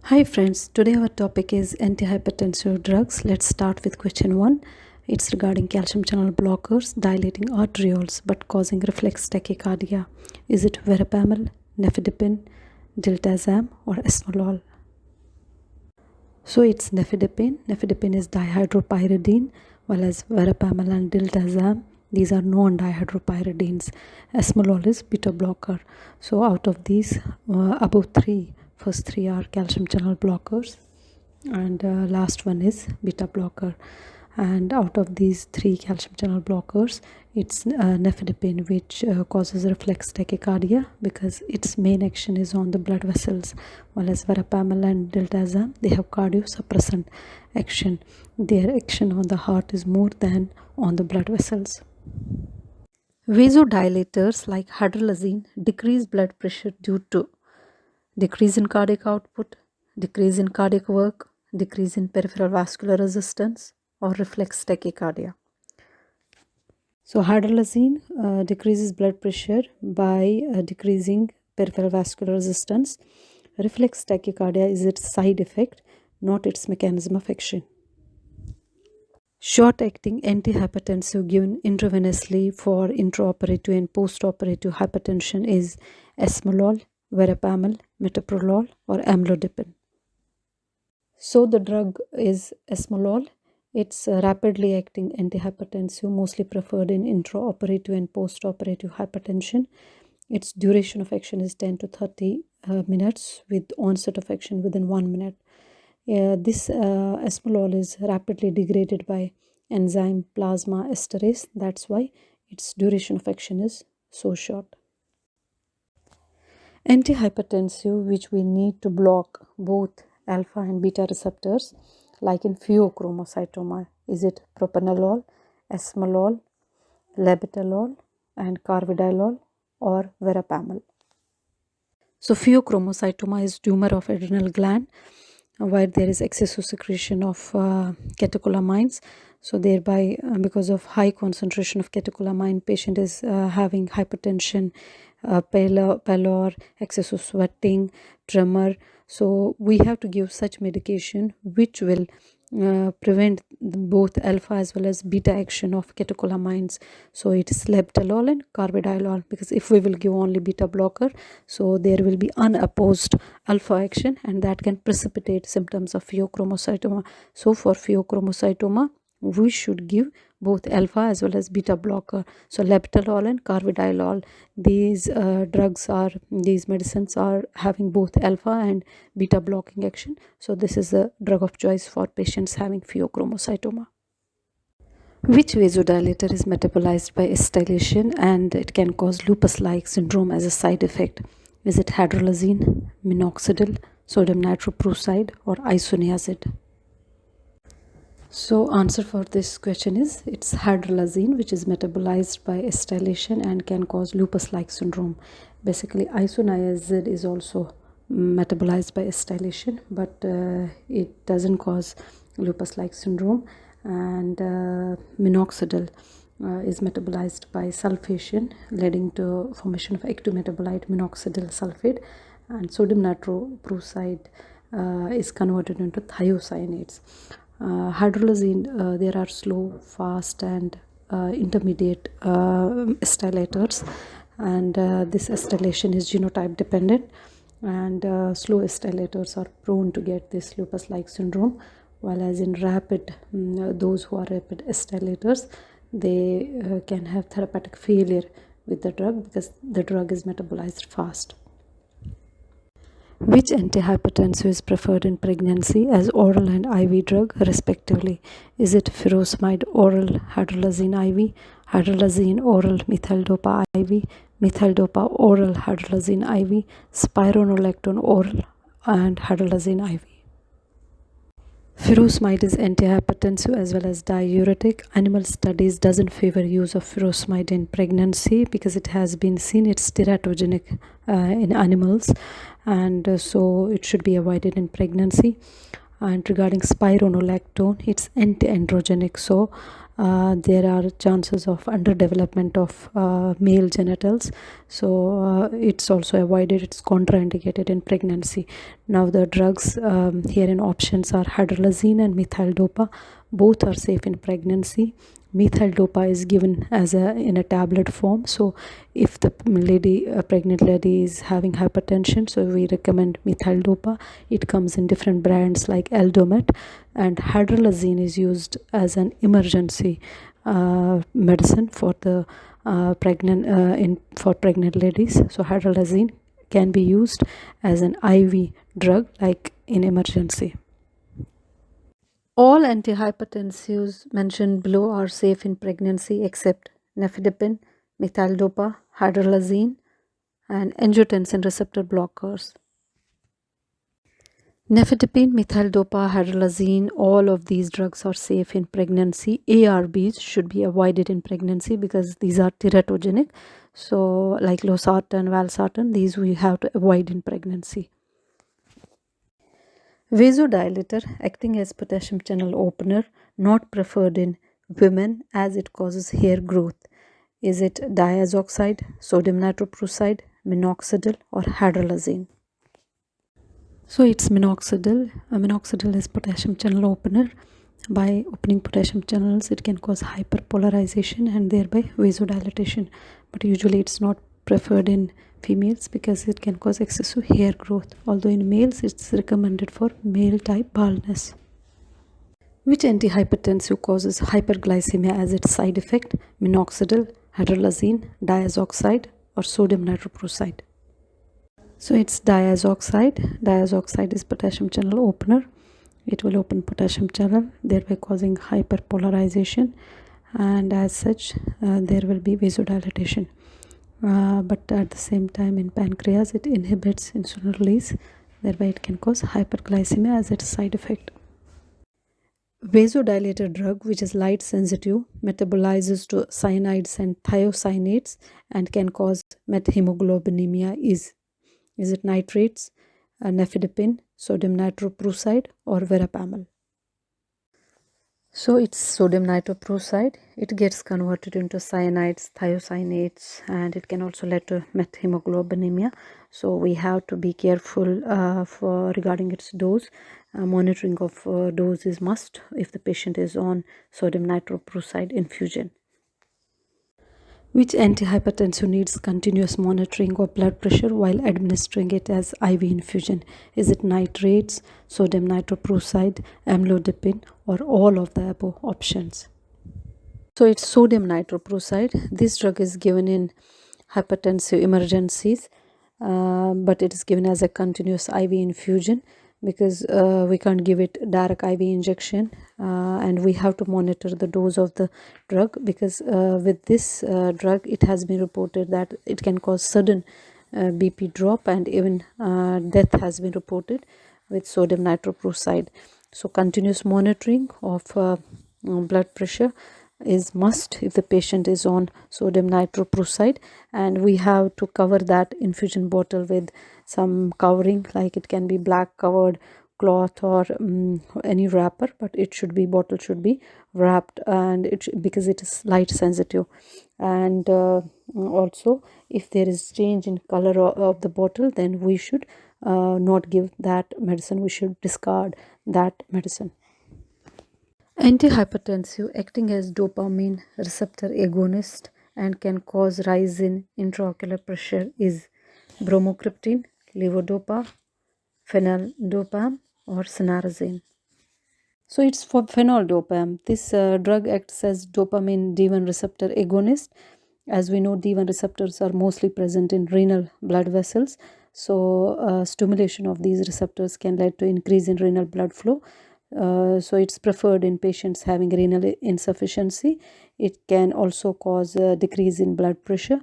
Hi friends, today our topic is antihypertensive drugs. Let's start with question 1. It's regarding calcium channel blockers dilating arterioles but causing reflex tachycardia. Is it verapamil, nifedipine, diltiazem or esmolol? So it's nifedipine. Nifedipine is dihydropyridine, while as verapamil and diltiazem, these are non-dihydropyridines. Esmolol is beta blocker. So out of these, first three are calcium channel blockers, and last one is beta blocker. And out of these three calcium channel blockers, it's nifedipine, which causes reflex tachycardia because its main action is on the blood vessels, while as verapamil and diltiazem, they have cardiosuppressant action. Their action on the heart is more than on the blood vessels. Vasodilators like hydralazine decrease blood pressure due to decrease in cardiac output, decrease in cardiac work, decrease in peripheral vascular resistance, or reflex tachycardia. So hydralazine decreases blood pressure by decreasing peripheral vascular resistance. Reflex tachycardia is its side effect, not its mechanism of action. Short-acting antihypertensive given intravenously for intraoperative and postoperative hypertension is esmolol, verapamil, metoprolol, or amlodipine. So the drug is esmolol. It's a rapidly acting antihypertensive, mostly preferred in intraoperative and postoperative hypertension. Its duration of action is 10 to 30 minutes with onset of action within 1 minute. This esmolol is rapidly degraded by enzyme plasma esterase. That's why its duration of action is so short. Antihypertensive, which we need to block both alpha and beta receptors, like in pheochromocytoma, is it propranolol, esmolol, labetalol, and carvedilol, or verapamil? So pheochromocytoma is tumor of adrenal gland where there is excessive secretion of catecholamines. So thereby, because of high concentration of catecholamine, patient is having hypertension, pallor, excessive sweating, tremor. So we have to give such medication which will prevent both alpha as well as beta action of catecholamines. So it is labetalol and carvedilol, because if we will give only beta blocker, so there will be unopposed alpha action and that can precipitate symptoms of pheochromocytoma. So for pheochromocytoma, we should give both alpha as well as beta blocker. So labetalol and carvedilol, these medicines are having both alpha and beta blocking action. So this is the drug of choice for patients having pheochromocytoma. Which vasodilator is metabolized by acetylation and it can cause lupus-like syndrome as a side effect? Is it hydralazine, minoxidil, sodium nitroprusside, or isoniazid? So answer for this question is it's hydralazine, which is metabolized by acetylation and can cause lupus-like syndrome. Basically, isoniazid is also metabolized by acetylation, but it doesn't cause lupus-like syndrome. And minoxidil is metabolized by sulfation, leading to formation of active metabolite minoxidil sulfate, and sodium nitroprusside is converted into thiocyanates. Hydralazine, there are slow, fast, and intermediate acetylators, and this acetylation is genotype dependent, and slow acetylators are prone to get this lupus-like syndrome, while as in those who are rapid acetylators, they can have therapeutic failure with the drug because the drug is metabolized fast. Which antihypertensive is preferred in pregnancy as oral and IV drug respectively? Is it furosemide oral hydralazine IV, hydralazine oral methyl-dopa IV, methyl-dopa oral hydralazine IV, spironolactone oral, and hydralazine IV? Furosemide is antihypertensive as well as diuretic. Animal studies doesn't favor use of furosemide in pregnancy because it has been seen it's teratogenic in animals, and so it should be avoided in pregnancy. And regarding spironolactone, it's anti-androgenic, so there are chances of underdevelopment of male genitals, so it's also avoided. It's contraindicated in pregnancy. Now the drugs here in options are hydralazine and methyl-dopa. Both are safe in pregnancy. Methyl-dopa is given as in a tablet form, so if the pregnant lady is having hypertension, so we recommend methyl-dopa. It comes in different brands like Eldomet, and hydralazine is used as an emergency medicine for the pregnant ladies. So hydralazine can be used as an IV drug like in emergency. All antihypertensives mentioned below are safe in pregnancy except nifedipine, methyl-dopa, hydralazine, and angiotensin receptor blockers. Nifedipine, methyl-dopa, hydralazine, all of these drugs are safe in pregnancy. ARBs should be avoided in pregnancy because these are teratogenic. So like losartan, valsartan, these we have to avoid in pregnancy. Vasodilator acting as potassium channel opener, not preferred in women as it causes hair growth. Is it diazoxide, sodium nitroprusside, minoxidil, or hydralazine? So it's minoxidil. Minoxidil is potassium channel opener. By opening potassium channels, it can cause hyperpolarization and thereby vasodilatation. But usually it's not preferred in females because it can cause excessive hair growth. Although in males, it's recommended for male type baldness. Which antihypertensive causes hyperglycemia as its side effect? Minoxidil, hydralazine, diazoxide, or sodium nitroprusside? So it's diazoxide. Diazoxide is potassium channel opener. It will open potassium channel, thereby causing hyperpolarization, and as such there will be vasodilatation. But at the same time in pancreas it inhibits insulin release, thereby it can cause hyperglycemia as its side effect. Vasodilator drug, which is light sensitive, metabolizes to cyanides and thiocyanate and can cause methemoglobinemia. Is it nitrates, nifedipine, sodium nitroprusside, or verapamil? So it's sodium nitroprusside. It gets converted into cyanides, thiocyanates, and it can also lead to methemoglobinemia. So we have to be careful for regarding its dose. Monitoring of dose is must if the patient is on sodium nitroprusside infusion. Which antihypertensive needs continuous monitoring of blood pressure while administering it as IV infusion? Is it nitrates, sodium nitroprusside, amlodipine, or all of the above options? So it's sodium nitroprusside. This drug is given in hypertensive emergencies, but it is given as a continuous IV infusion because we can't give it direct IV injection, and we have to monitor the dose of the drug because with this drug it has been reported that it can cause sudden BP drop, and even death has been reported with sodium nitroprusside. So continuous monitoring of blood pressure is must if the patient is on sodium nitroprusside, and we have to cover that infusion bottle with some covering, like it can be black covered cloth or any wrapper, but it should be bottle should be wrapped, and because it is light sensitive. And also if there is change in color of the bottle, then we should not give that medicine, we should discard that medicine. Antihypertensive acting as dopamine receptor agonist and can cause rise in intraocular pressure is bromocriptine, levodopa, phenyldopam, or cinnarizine. So it's for phenyldopam. This drug acts as dopamine D1 receptor agonist. As we know, D1 receptors are mostly present in renal blood vessels. So stimulation of these receptors can lead to increase in renal blood flow. So it's preferred in patients having renal insufficiency. It can also cause a decrease in blood pressure,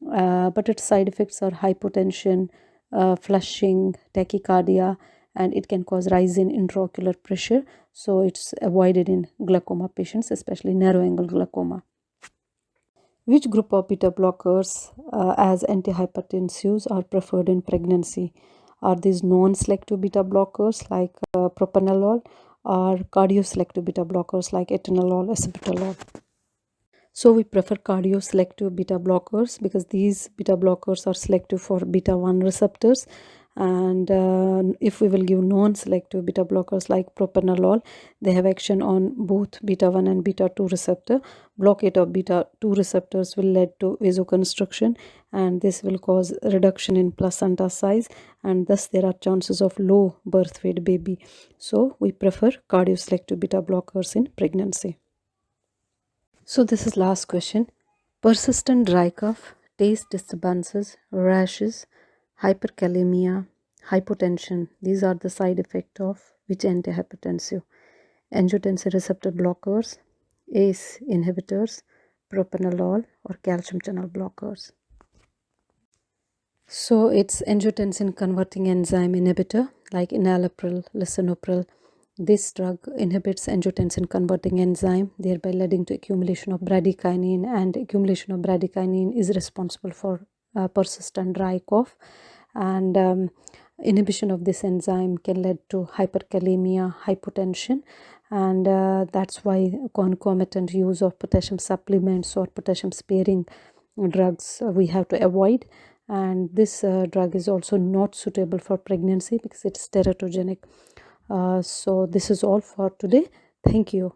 but its side effects are hypotension, flushing, tachycardia, and it can cause rise in intraocular pressure. So it's avoided in glaucoma patients, especially narrow angle glaucoma. Which group of beta blockers as antihypertensives are preferred in pregnancy? Are these non-selective beta blockers like propranolol, or cardioselective beta blockers like atenolol, acebutolol? So we prefer cardioselective beta blockers because these beta blockers are selective for beta 1 receptors, and if we will give non-selective beta blockers like propranolol, they have action on both beta 1 and beta 2 receptor. Blockade of beta 2 receptors will lead to vasoconstriction, and this will cause reduction in placenta size, and thus there are chances of low birth weight baby. So we prefer cardioselective beta blockers in pregnancy. So this is last question. Persistent dry cough, taste disturbances, rashes, hyperkalemia, hypotension. These are the side effects of which antihypertensive? Angiotensin receptor blockers, ACE inhibitors, propranolol, or calcium channel blockers. So it's angiotensin converting enzyme inhibitor like enalapril, lisinopril. This drug inhibits angiotensin converting enzyme, thereby leading to accumulation of bradykinin, and accumulation of bradykinin is responsible for persistent dry cough. And inhibition of this enzyme can lead to hyperkalemia, hypotension, and that's why concomitant use of potassium supplements or potassium sparing drugs we have to avoid. And this drug is also not suitable for pregnancy because it's teratogenic. So this is all for today. Thank you.